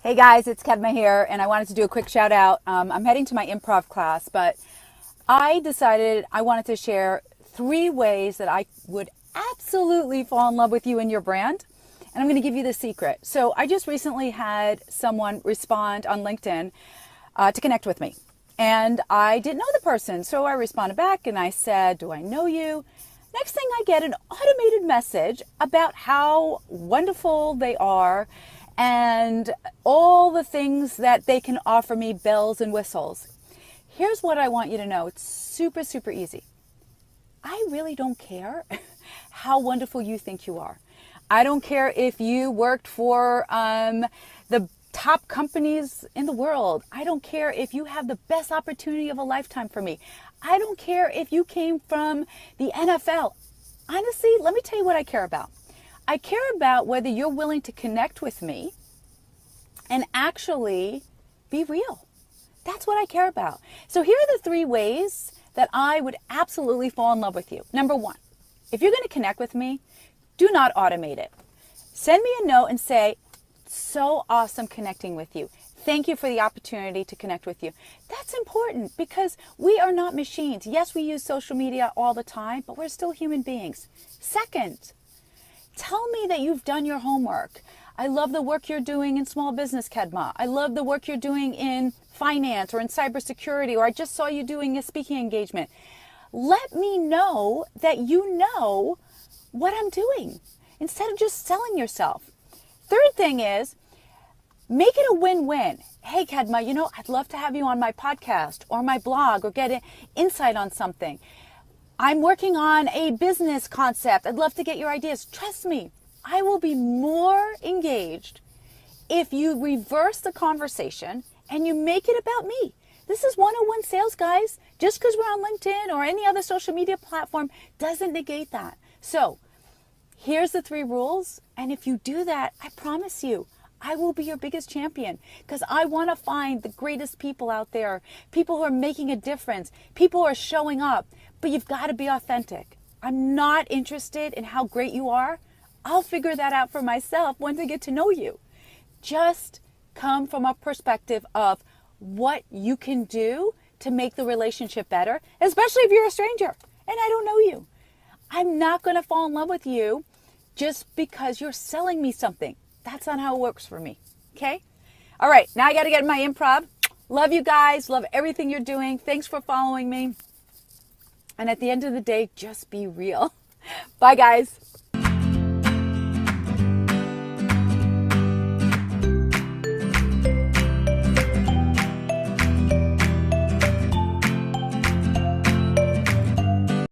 Hey guys, it's Kedma here, and I wanted to do a quick shout out. I'm heading to my improv class, but I decided I wanted to share 3 ways that I would absolutely fall in love with you and your brand. And I'm going to give you the secret. So I just recently had someone respond on LinkedIn to connect with me. And I didn't know the person, so I responded back and I said, do I know you? Next thing I get an automated message about how wonderful they are and all the things that they can offer me, bells and whistles. Here's what I want you to know. It's super, super easy. I really don't care how wonderful you think you are. I don't care if you worked for the top companies in the world. I don't care if you have the best opportunity of a lifetime for me. I don't care if you came from the NFL. Honestly, let me tell you what I care about. I care about whether you're willing to connect with me and actually be real. That's what I care about. So here are the 3 ways that I would absolutely fall in love with you. Number 1, if you're going to connect with me, do not automate it. Send me a note and say, so awesome connecting with you. Thank you for the opportunity to connect with you. That's important because we are not machines. Yes, we use social media all the time, but we're still human beings. Second, tell me that you've done your homework. I love the work you're doing in small business, Kedma. I love the work you're doing in finance or in cybersecurity, or I just saw you doing a speaking engagement. Let me know that you know what I'm doing instead of just selling yourself. Third thing is, make it a win-win. Hey, Kedma, I'd love to have you on my podcast or my blog or get an insight on something. I'm working on a business concept. I'd love to get your ideas. Trust me, I will be more engaged if you reverse the conversation and you make it about me. This is 101 sales, guys. Just because we're on LinkedIn or any other social media platform doesn't negate that. So here's the 3 rules. And if you do that, I promise you, I will be your biggest champion because I want to find the greatest people out there, people who are making a difference, people who are showing up, but you've got to be authentic. I'm not interested in how great you are. I'll figure that out for myself once I get to know you. Just come from a perspective of what you can do to make the relationship better, especially if you're a stranger and I don't know you. I'm not going to fall in love with you just because you're selling me something. That's not how it works for me. Okay? All right. Now I got to get in my improv. Love you guys. Love everything you're doing. Thanks for following me. And at the end of the day, just be real. Bye, guys.